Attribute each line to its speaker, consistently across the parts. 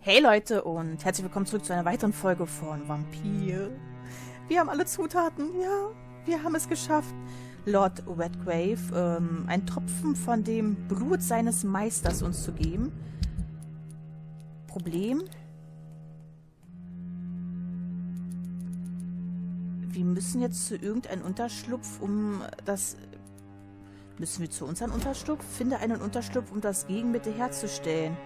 Speaker 1: Hey Leute und herzlich willkommen zurück zu einer weiteren Folge von Vampyr. Wir haben alle Zutaten, ja, wir haben es geschafft. Lord Redgrave, einen Tropfen von dem Blut seines Meisters uns zu geben. Problem? Wir müssen jetzt zu irgendeinem Unterschlupf, Müssen wir zu unserem Unterschlupf? Finde einen Unterschlupf, um das Gegenmittel herzustellen.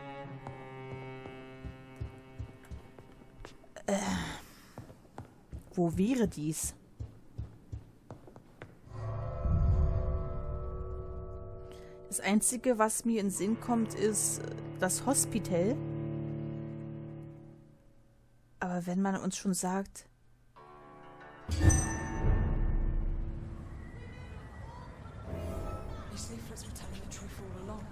Speaker 1: Wo wäre dies? Das Einzige, was mir in den Sinn kommt, ist das Hospital. Aber wenn man uns schon sagt...
Speaker 2: These leaflets were telling the truth all along.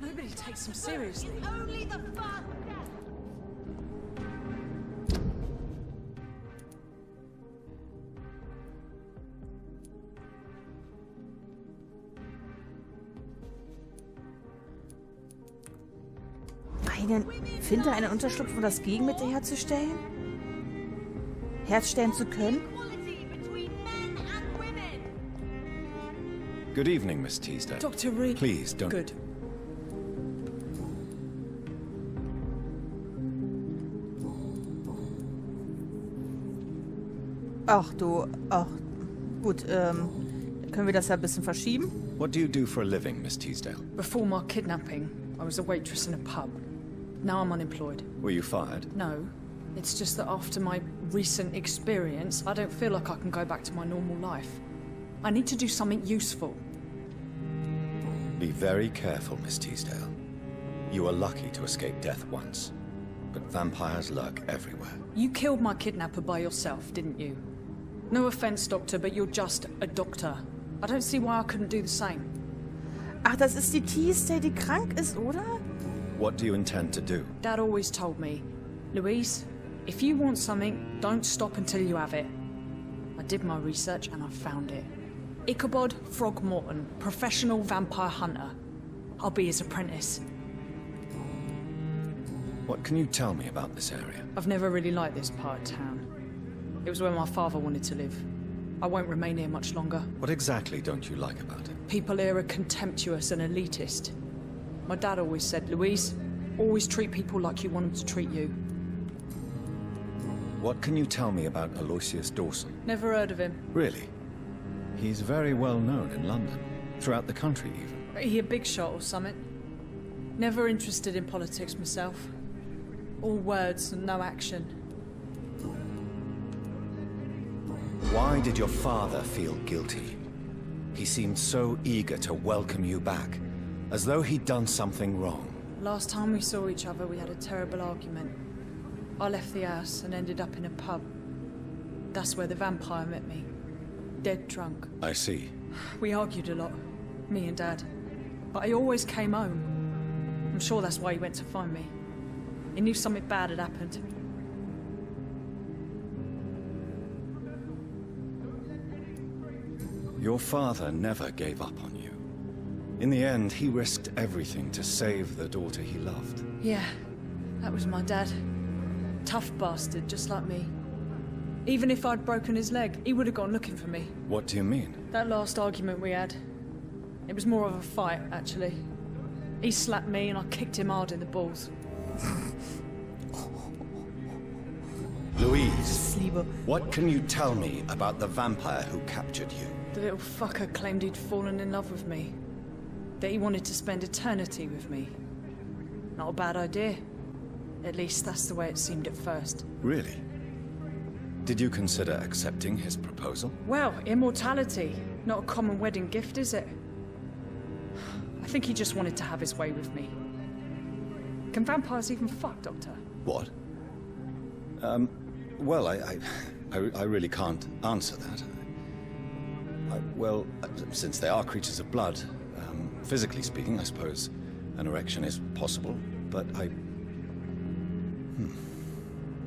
Speaker 2: Nobody takes them seriously.
Speaker 3: Only the first step.
Speaker 1: Finde einen Unterschlupf, um das Gegenmittel herzustellen? Herstellen zu können?
Speaker 3: Equality between men and women.
Speaker 4: Good evening, Miss Teasdale.
Speaker 2: Dr. Reid.
Speaker 4: Please don't.
Speaker 2: Good.
Speaker 1: Ach gut, können wir das ja ein bisschen verschieben?
Speaker 4: What do you do for a living, Miss Teasdale?
Speaker 2: Before my kidnapping, I was a waitress in a pub. Now I'm unemployed.
Speaker 4: Were you fired?
Speaker 2: No, it's just that after my recent experience, I don't feel like I can go back to my normal life. I need to do something useful.
Speaker 4: Be very careful, Miss Teasdale. You are lucky to escape death once, but vampires lurk everywhere.
Speaker 2: You killed my kidnapper by yourself, didn't you? No offense, Doctor, but you're just a doctor. I don't see why I couldn't do the same.
Speaker 1: Ach, das ist die Teasdale, die krank ist, oder?
Speaker 4: What do you intend to do?
Speaker 2: Dad always told me, Louise, if you want something, don't stop until you have it. I did my research and I found it. Ichabod Throgmorton, professional vampire hunter. I'll be his apprentice.
Speaker 4: What can you tell me about this area?
Speaker 2: I've never really liked this part of town. It was where my father wanted to live. I won't remain here much longer.
Speaker 4: What exactly don't you like about it?
Speaker 2: People here are contemptuous and elitist. My dad always said, Louise, always treat people like you want them to treat you.
Speaker 4: What can you tell me about Aloysius Dawson?
Speaker 2: Never heard of him.
Speaker 4: Really? He's very well known in London, throughout the country even.
Speaker 2: He a big shot or something? Never interested in politics myself. All words and no action.
Speaker 4: Why did your father feel guilty? He seemed so eager to welcome you back, as though he'd done something wrong.
Speaker 2: Last time we saw each other, we had a terrible argument. I left the house and ended up in a pub. That's where the vampire met me. Dead drunk.
Speaker 4: I see.
Speaker 2: We argued a lot, me and Dad. But I always came home. I'm sure that's why he went to find me. He knew something bad had happened.
Speaker 4: Your father never gave up on you. In the end, he risked everything to save the daughter he loved.
Speaker 2: Yeah, that was my dad. Tough bastard, just like me. Even if I'd broken his leg, he would have gone looking for me.
Speaker 4: What do you mean?
Speaker 2: That last argument we had, it was more of a fight, actually. He slapped me and I kicked him hard in the balls.
Speaker 4: Louise, what can you tell me about the vampire who captured you?
Speaker 2: The little fucker claimed he'd fallen in love with me. That he wanted to spend eternity with me. Not a bad idea. At least that's the way it seemed at first.
Speaker 4: Really? Did you consider accepting his proposal?
Speaker 2: Well, immortality. Not a common wedding gift, is it? I think he just wanted to have his way with me. Can vampires even fuck, Doctor?
Speaker 4: What? Well, I really can't answer that. Well, since they are creatures of blood, physically speaking, I suppose an erection is possible, but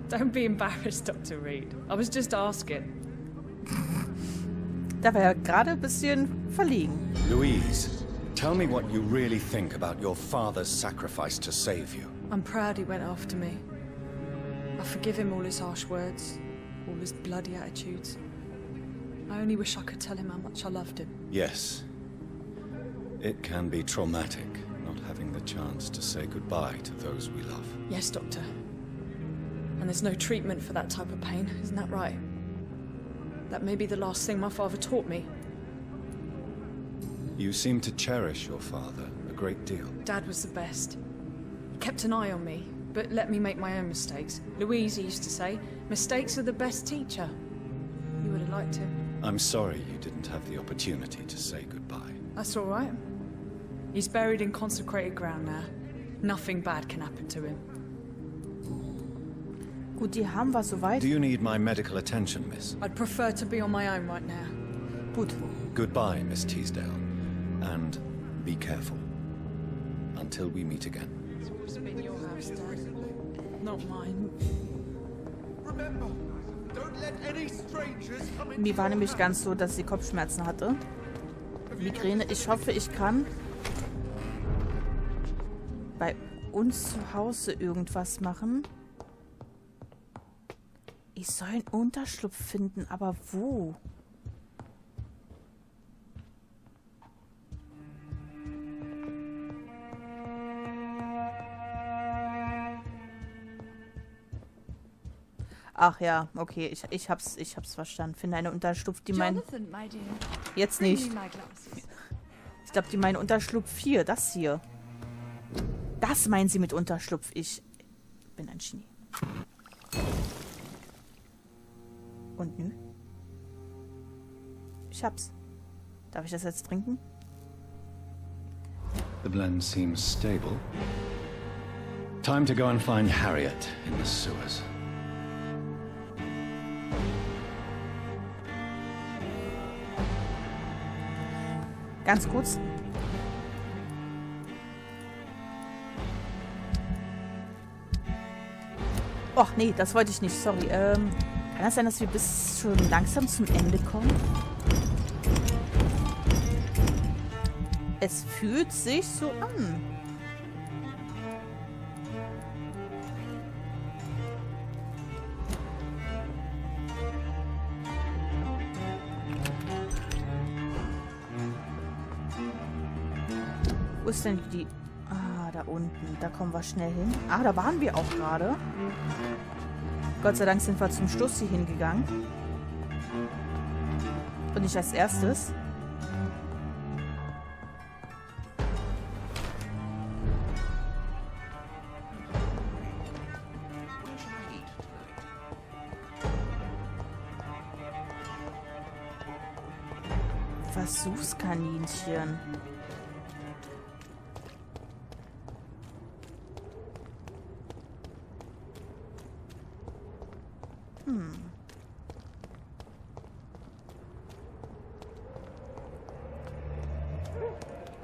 Speaker 2: Don't be embarrassed, Dr. Reid. I was just asking.
Speaker 1: Da war er gerade ein bisschen verlegen.
Speaker 4: Louise, tell me what you really think about your father's sacrifice to save you.
Speaker 2: I'm proud he went after me. I forgive him all his harsh words, all his bloody attitudes. I only wish I could tell him how much I loved him.
Speaker 4: Yes. It can be traumatic, not having the chance to say goodbye to those we love.
Speaker 2: Yes, Doctor. And there's no treatment for that type of pain, isn't that right? That may be the last thing my father taught me.
Speaker 4: You seem to cherish your father a great deal.
Speaker 2: Dad was the best. He kept an eye on me, but let me make my own mistakes. Louise used to say, mistakes are the best teacher. You would have liked him.
Speaker 4: I'm sorry you didn't have the opportunity to say goodbye.
Speaker 2: That's all right. He's buried in consecrated ground now. Nothing bad can happen to him.
Speaker 1: Gut, die haben wir soweit.
Speaker 4: Do you need my medical attention, miss?
Speaker 2: I'd prefer to be on my own right now.
Speaker 1: Gut.
Speaker 4: Goodbye, Miss Teasdale. And be careful. Until we meet again.
Speaker 2: It's always been your house, Dad. Not mine.
Speaker 5: Remember, don't let any strangers come in.
Speaker 1: Mir war nämlich ganz so, dass sie Kopfschmerzen hatte. Migräne. Ich hoffe, ich kann bei uns zu Hause irgendwas machen. Ich soll einen Unterschlupf finden, aber wo? Ach ja, okay, ich hab's verstanden. Finde eine Unterschlupf, die meinen...
Speaker 3: Jonathan, my dear.
Speaker 1: Jetzt
Speaker 3: Bring
Speaker 1: nicht.
Speaker 3: me my glasses.
Speaker 1: Ich glaube, die meinen Unterschlupf 4. Das hier. Das meinen sie mit Unterschlupf. Ich bin ein Genie. Und nö. Ich hab's. Darf ich das jetzt trinken?
Speaker 4: The blend seems stable. Time to go and find Harriet in the sewers.
Speaker 1: Ganz kurz. Och, nee, das wollte ich nicht. Sorry. Kann das sein, dass wir bis schon langsam zum Ende kommen? Es fühlt sich so an. Wo ist denn die... Ah, da unten. Da kommen wir schnell hin. Ah, da waren wir auch gerade. Gott sei Dank sind wir zum Schluss hier hingegangen. Und nicht als erstes. Versuchskaninchen.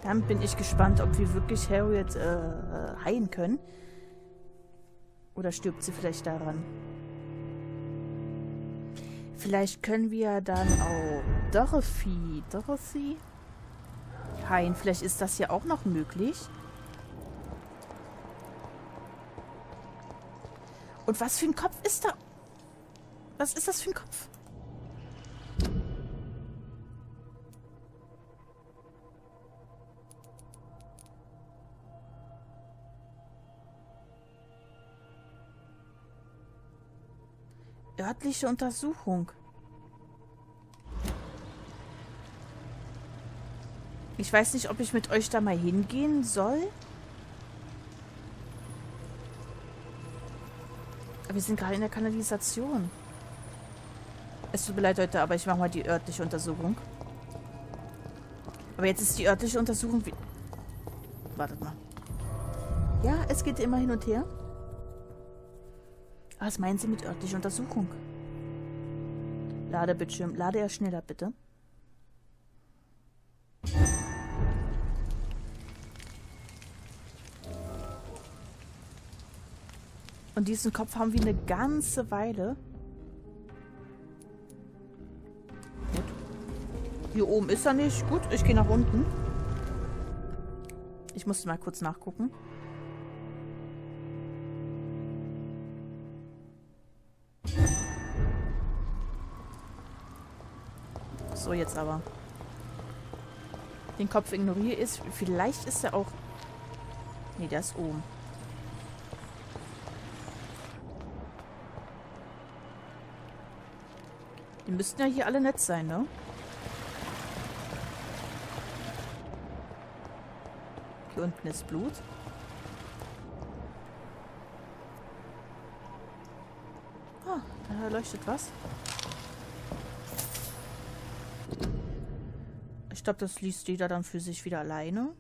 Speaker 1: Dann bin ich gespannt, ob wir wirklich Harriet heilen können. Oder stirbt sie vielleicht daran? Vielleicht können wir dann auch Dorothy heilen. Vielleicht ist das ja auch noch möglich. Und was für ein Kopf ist da? Was ist das für ein Kopf? Örtliche Untersuchung. Ich weiß nicht, ob ich mit euch da mal hingehen soll. Aber wir sind gerade in der Kanalisation. Es tut mir leid, Leute, aber ich mache mal die örtliche Untersuchung. Aber jetzt ist die örtliche Untersuchung wie... Wartet mal. Ja, es geht immer hin und her. Was meinen Sie mit örtlicher Untersuchung? Ladebildschirm. Lade er schneller, bitte. Und diesen Kopf haben wir eine ganze Weile. Gut. Hier oben ist er nicht. Gut, ich gehe nach unten. Ich musste mal kurz nachgucken. So, jetzt aber. Den Kopf ignoriere ich. Vielleicht ist er auch... Nee, der ist oben. Die müssten ja hier alle nett sein, ne? Hier unten ist Blut. Ah, da leuchtet was. Ich glaube, das liest jeder dann für sich wieder alleine.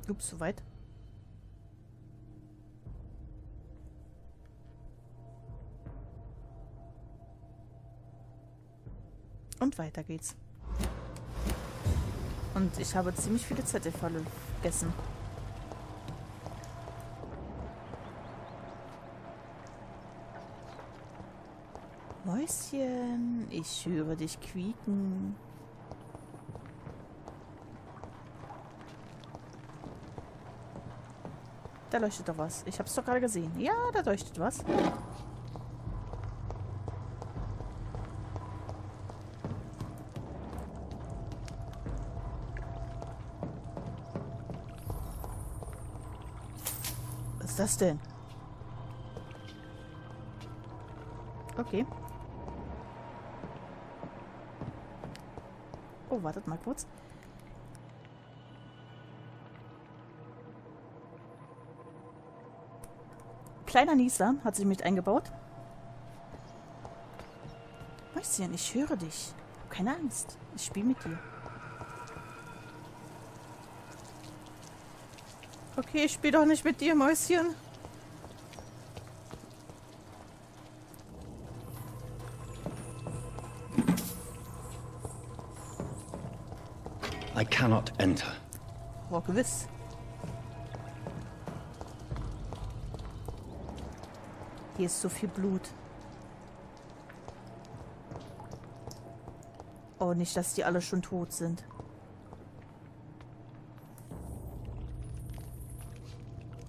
Speaker 1: Ups, so weit. Und weiter geht's. Und ich habe ziemlich viele Zettel vergessen. Mäuschen, ich höre dich quieken. Da leuchtet doch was. Ich hab's doch gerade gesehen. Ja, da leuchtet was. Was ist das denn? Okay. Oh, wartet mal kurz. Kleiner Nieser hat sich mit eingebaut. Mäuschen, ich höre dich. Keine Angst. Ich spiele mit dir. Okay, ich spiele doch nicht mit dir, Mäuschen.
Speaker 4: I cannot enter.
Speaker 1: Oh, gewiss. Hier ist so viel Blut. Oh, nicht, dass die alle schon tot sind.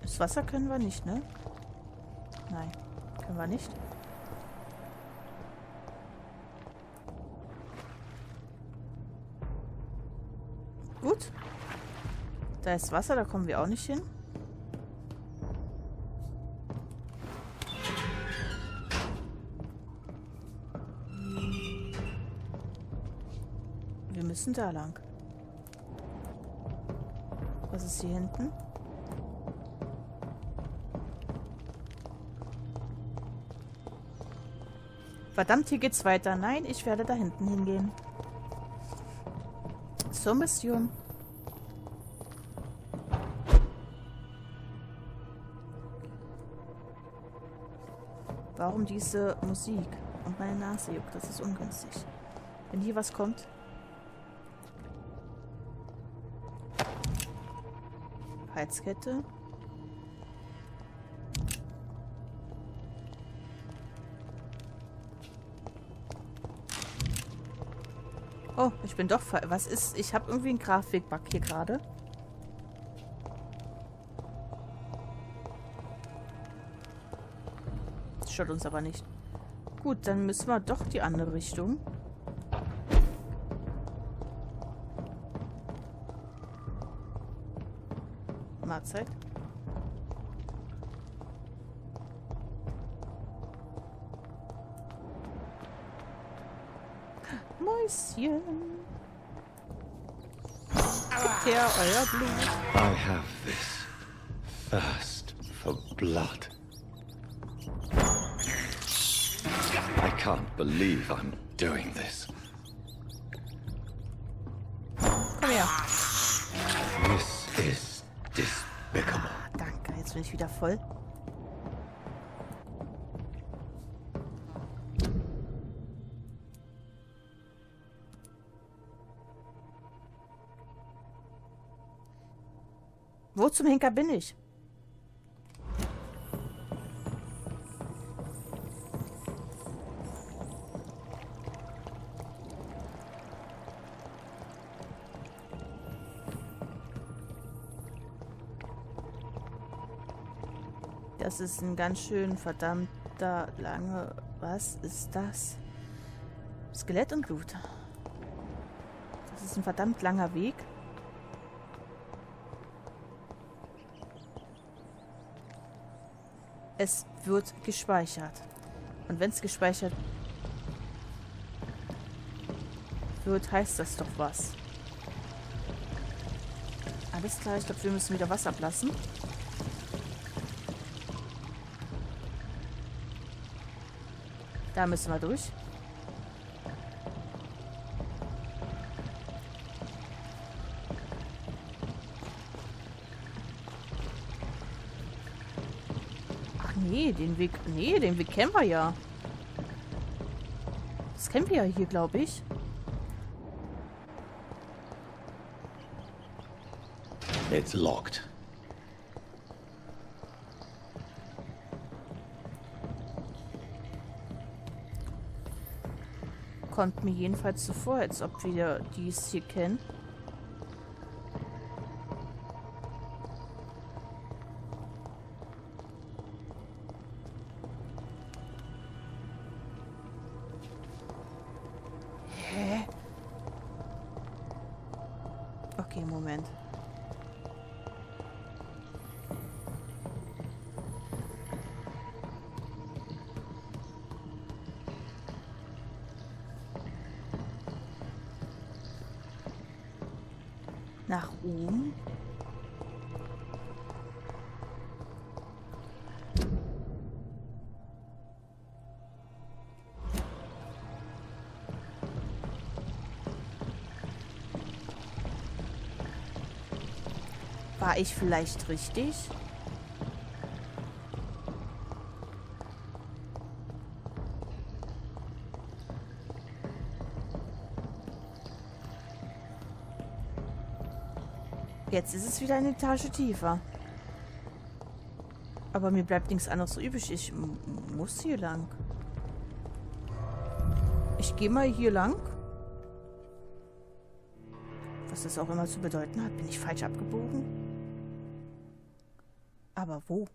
Speaker 1: Das Wasser können wir nicht, ne? Nein, können wir nicht. Gut. Da ist Wasser, da kommen wir auch nicht hin. Wir müssen da lang. Was ist hier hinten? Verdammt, hier geht's weiter. Nein, ich werde da hinten hingehen. Zur Mission. Warum diese Musik? Und meine Nase juckt, das ist ungünstig. Wenn hier was kommt. Halskette. Oh, ich bin doch... Was ist... Ich habe irgendwie einen Grafikbug hier gerade. Das stört uns aber nicht. Gut, dann müssen wir doch die andere Richtung. Mahlzeit. Mäuschen. Gebt her euer Blut.
Speaker 4: I have this thirst for blood. I can't believe I'm doing this.
Speaker 1: Komm her.
Speaker 4: This is despicable.
Speaker 1: Danke, jetzt bin ich wieder voll. Wo zum Henker bin ich? Das ist ein ganz schön verdammter lange... Was ist das? Skelett und Blut. Das ist ein verdammt langer Weg. Es wird gespeichert. Und wenn es gespeichert wird, heißt das doch was. Alles klar, ich glaube, wir müssen wieder Wasser ablassen. Da müssen wir durch. Ach nee, den Weg... Nee, den Weg kennen wir ja. Das kennen wir ja hier, glaube ich.
Speaker 6: It's locked.
Speaker 1: Kommt mir jedenfalls so vor, als ob wir dies hier kennen. Hä? Okay, Moment. Nach oben. War ich vielleicht richtig? Jetzt ist es wieder eine Etage tiefer. Aber mir bleibt nichts anderes übrig. Ich muss hier lang. Ich gehe mal hier lang. Was das auch immer zu bedeuten hat. Bin ich falsch abgebogen? Aber wo?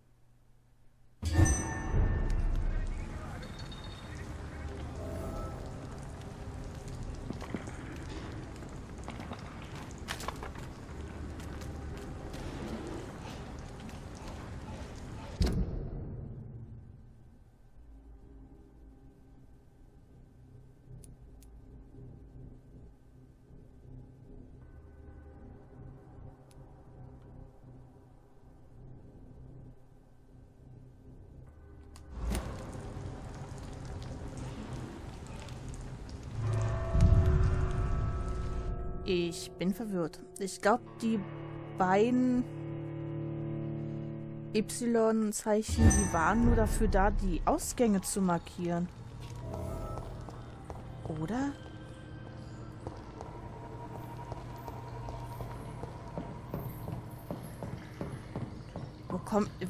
Speaker 1: Ich bin verwirrt. Ich glaube, die beiden Y-Zeichen, die waren nur dafür da, die Ausgänge zu markieren. Oder?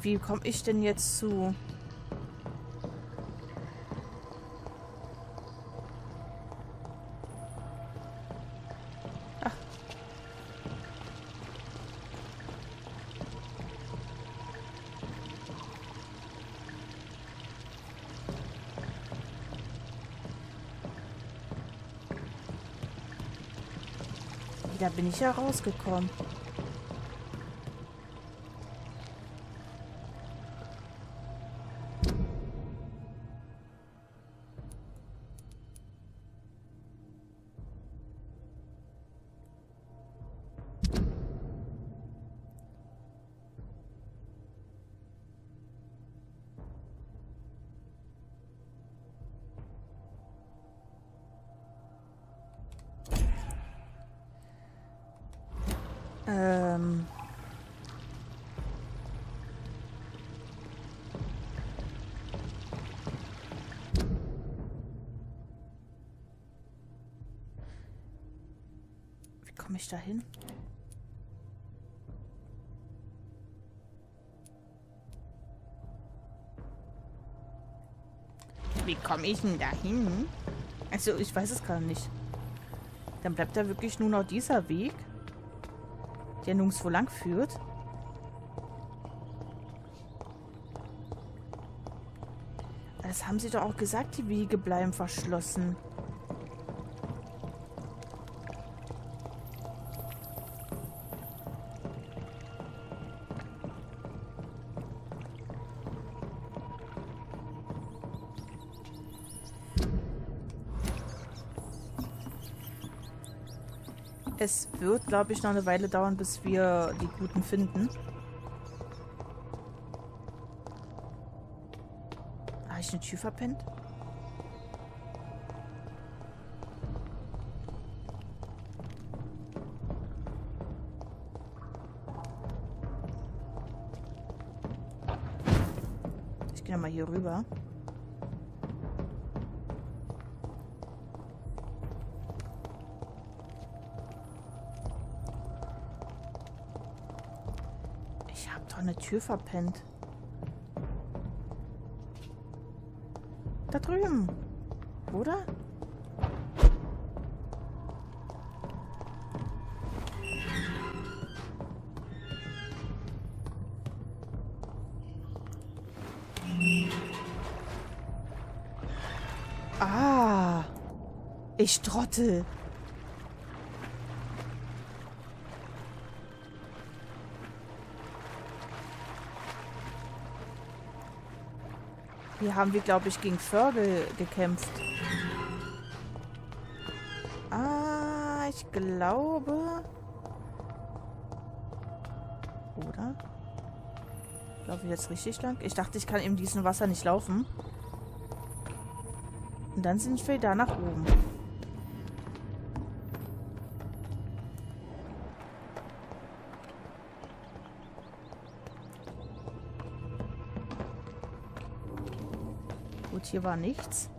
Speaker 1: Wie komme ich denn jetzt zu... Da bin ich ja rausgekommen. Wie komme ich da hin? Wie komme ich denn da hin? Also, ich weiß es gar nicht. Dann bleibt da wirklich nur noch dieser Weg, der nirgendwo lang führt. Das haben sie doch auch gesagt, die Wege bleiben verschlossen. Es wird, glaube ich, noch eine Weile dauern, bis wir die Guten finden. Habe ich eine Tür verpennt? Ich gehe mal hier rüber. Ich habe doch eine Tür verpennt. Da drüben. Oder? Ah. Ich trottel. Hier haben wir, glaube ich, gegen Vögel gekämpft. Ah, ich glaube... Oder? Laufe ich jetzt richtig lang? Ich dachte, ich kann in diesem Wasser nicht laufen. Und dann sind wir da nach oben. Gut, hier war nichts.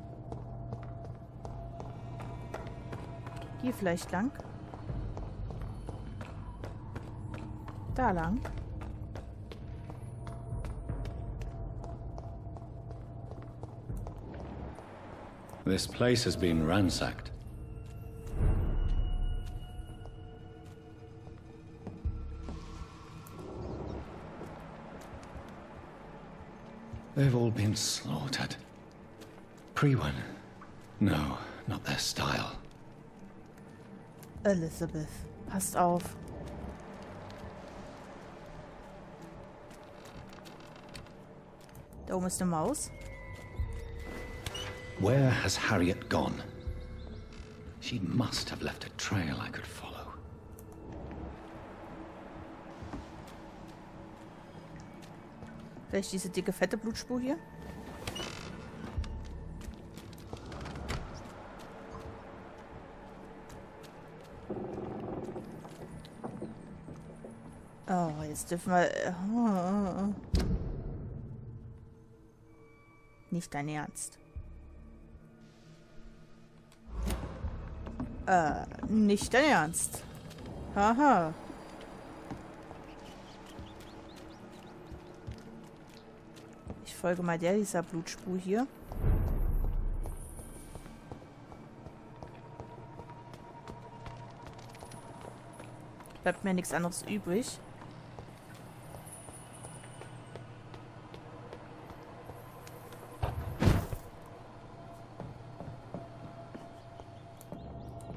Speaker 1: Hier vielleicht lang. Da lang.
Speaker 6: This place has been ransacked. They've all been slaughtered. Pre-one. No, not their style.
Speaker 1: Elizabeth, passt auf. Da oben ist eine Maus.
Speaker 6: Where has Harriet gone? She must have left a trail I could follow.
Speaker 1: Vielleicht diese dicke, fette Blutspur hier? Oh, jetzt dürfen wir... Nicht dein Ernst. Nicht dein Ernst. Haha. Ich folge mal dieser Blutspur hier. Bleibt mir nichts anderes übrig.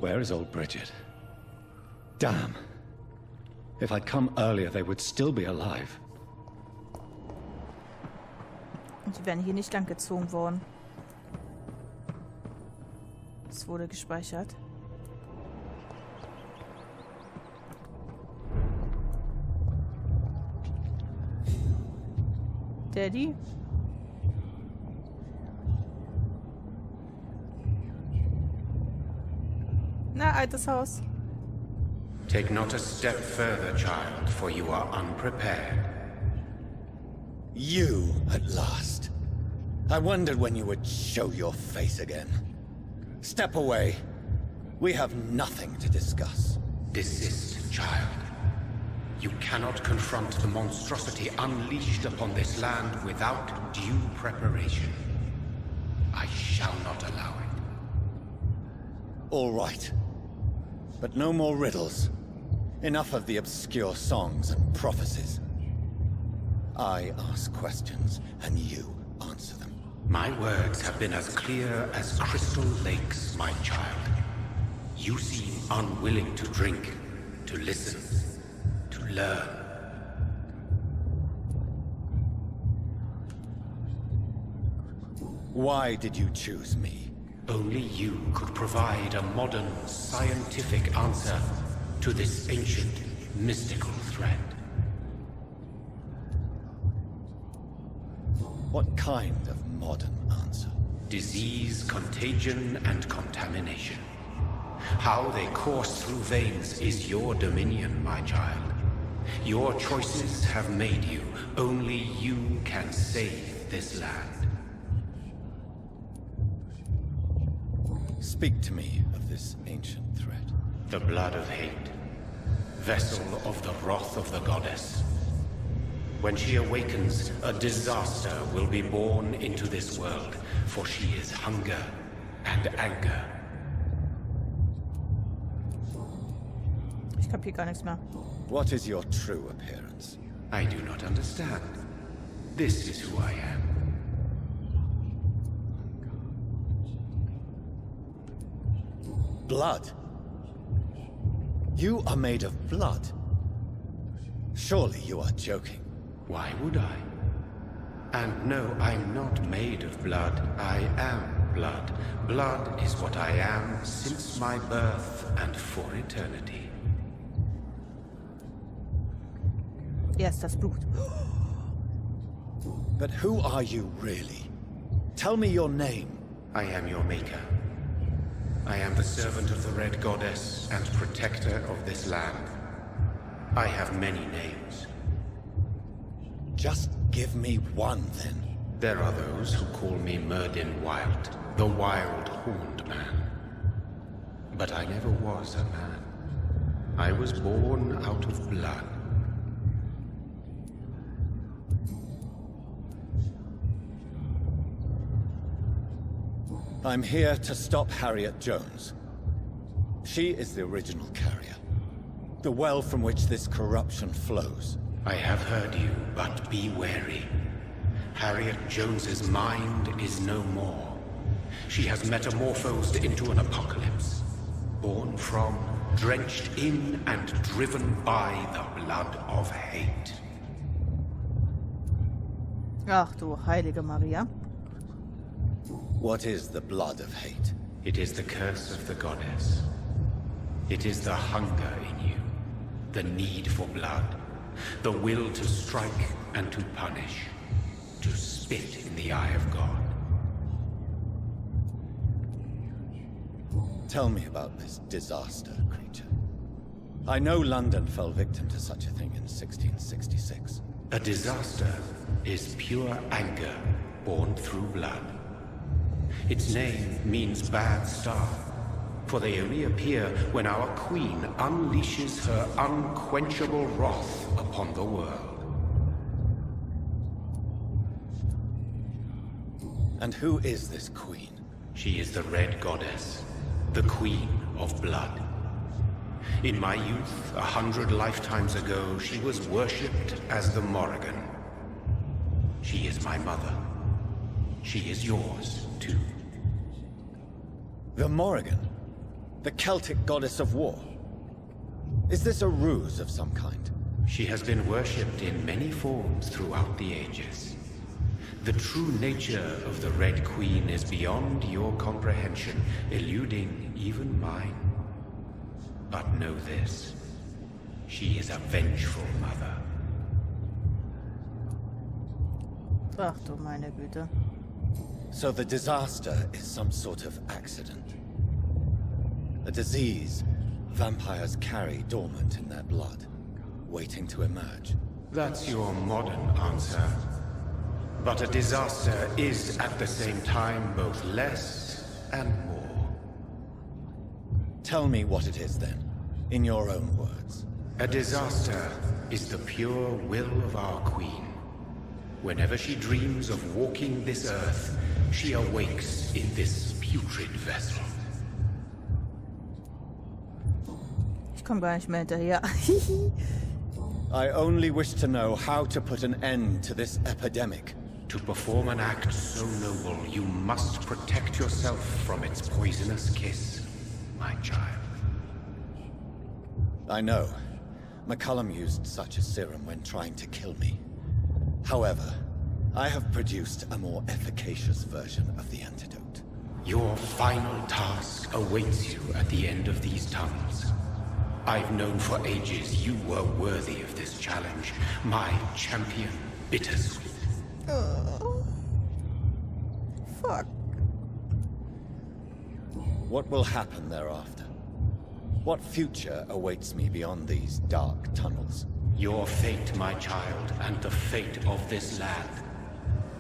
Speaker 6: Where is old Bridget? Damn. If I'd come earlier, they would still be alive.
Speaker 1: Und die werden hier nicht lang gezogen worden. Es wurde gespeichert. Daddy? Na, altes Haus.
Speaker 7: Take not a step further, child, for you are unprepared.
Speaker 8: You, at last. I wondered when you would show your face again. Step away. We have nothing to discuss.
Speaker 7: Desist, child. You cannot confront the monstrosity unleashed upon this land without due preparation. I shall not allow it.
Speaker 8: All right. But no more riddles. Enough of the obscure songs and prophecies. I ask questions, and you answer them.
Speaker 7: My words have been as clear as crystal lakes, my child. You seem unwilling to drink, to listen, to learn.
Speaker 8: Why did you choose me?
Speaker 7: Only you could provide a modern, scientific answer to this ancient, mystical threat.
Speaker 8: What kind of modern answer?
Speaker 7: Disease, contagion, and contamination. How they course through veins is your dominion, my child. Your choices have made you. Only you can save this land.
Speaker 8: Speak to me of this ancient threat.
Speaker 7: The blood of hate. Vessel of the wrath of the goddess. When she awakens, a disaster will be born into this world, for she is hunger and anger.
Speaker 1: Ich kapier gar nichts mehr.
Speaker 8: What is your true appearance?
Speaker 7: I do not understand. This is who I am.
Speaker 8: Blood? You are made of blood. Surely you are joking.
Speaker 7: Why would I? And no, I'm not made of blood. I am blood. Blood is what I am since my birth and for eternity.
Speaker 1: Erst das Blut.
Speaker 8: But who are you really? Tell me your name.
Speaker 7: I am your maker. I am the servant of the Red Goddess and protector of this land. I have many names.
Speaker 8: Just give me one, then.
Speaker 7: There are those who call me Myrddin Wild, the Wild Horned Man. But I never was a man. I was born out of blood.
Speaker 8: I'm here to stop Harriet Jones. She is the original carrier. The well from which this corruption flows.
Speaker 7: I have heard you, but be wary. Harriet Jones's mind is no more. She has metamorphosed into an apocalypse. Born from, drenched in, and driven by the blood of hate.
Speaker 1: Ach du heilige Maria.
Speaker 8: What is the blood of hate?
Speaker 7: It is the curse of the goddess. It is the hunger in you, the need for blood, the will to strike and to punish, to spit in the eye of God.
Speaker 8: Tell me about this disaster, creature. I know London fell victim to such a thing in 1666.
Speaker 7: A disaster is pure anger born through blood. Its name means bad star, for they only appear when our queen unleashes her unquenchable wrath upon the world.
Speaker 8: And who is this queen?
Speaker 7: She is the Red Goddess, the Queen of Blood. In my youth, 100 lifetimes ago, she was worshipped as the Morrigan. She is my mother. She is yours, too.
Speaker 8: The Morrigan? The Celtic goddess of war? Is this a ruse of some kind?
Speaker 7: She has been worshipped in many forms throughout the ages. The true nature of the Red Queen is beyond your comprehension, eluding even mine. But know this. She is a vengeful mother.
Speaker 1: Ach du meine Güte.
Speaker 8: So the disaster is some sort of accident. A disease vampires carry dormant in their blood, waiting to emerge.
Speaker 7: That's your modern answer. But a disaster is at the same time both less and more.
Speaker 8: Tell me what it is then, in your own words.
Speaker 7: A disaster is the pure will of our queen. Whenever she dreams of walking this earth, she awakes in this putrid vessel.
Speaker 1: Ich komme gar nicht mehr hinterher.
Speaker 8: I only wish to know how to put an end to this epidemic.
Speaker 7: To perform an act so noble, you must protect yourself from its poisonous kiss, my child.
Speaker 8: I know. McCullum used such a serum when trying to kill me. However, I have produced a more efficacious version of the antidote.
Speaker 7: Your final task awaits you at the end of these tunnels. I've known for ages you were worthy of this challenge, my champion, Bittersweet.
Speaker 1: Fuck.
Speaker 8: What will happen thereafter? What future awaits me beyond these dark tunnels?
Speaker 7: Your fate, my child, and the fate of this land.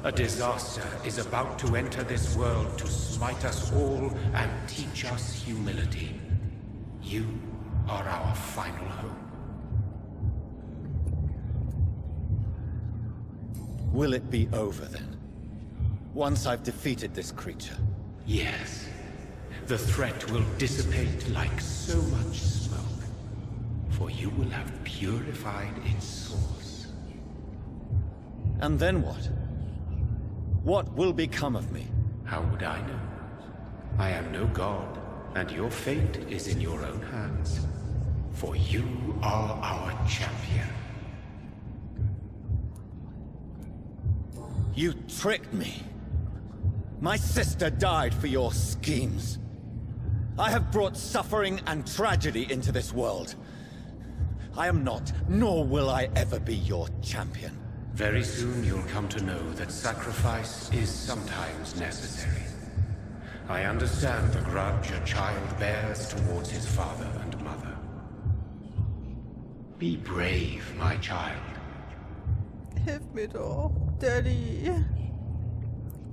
Speaker 7: A disaster is about to enter this world to smite us all and teach us humility. You are our final hope.
Speaker 8: Will it be over then? Once I've defeated this creature?
Speaker 7: Yes. The threat will dissipate like so much smoke. For you will have purified its source.
Speaker 8: And then what? What will become of me?
Speaker 7: How would I know? I am no god, and your fate is in your own hands. For you are our champion.
Speaker 8: You tricked me. My sister died for your schemes. I have brought suffering and tragedy into this world. I am not, nor will I ever be your champion.
Speaker 7: Very soon you'll come to know that sacrifice is sometimes necessary. I understand the grudge a child bears towards his father and mother. Be brave, my child.
Speaker 1: Hilf mir doch, Daddy.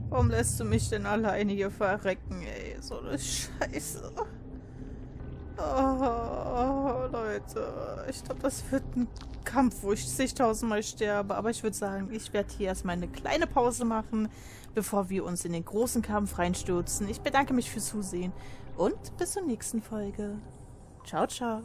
Speaker 1: Warum lässt du mich denn alleine hier verrecken, ey? So eine Scheiße. Oh, Leute. Ich glaube, das wird ein Kampf, wo ich zigtausendmal sterbe. Aber ich würde sagen, ich werde hier erstmal eine kleine Pause machen, bevor wir uns in den großen Kampf reinstürzen. Ich bedanke mich fürs Zusehen und bis zur nächsten Folge. Ciao, ciao.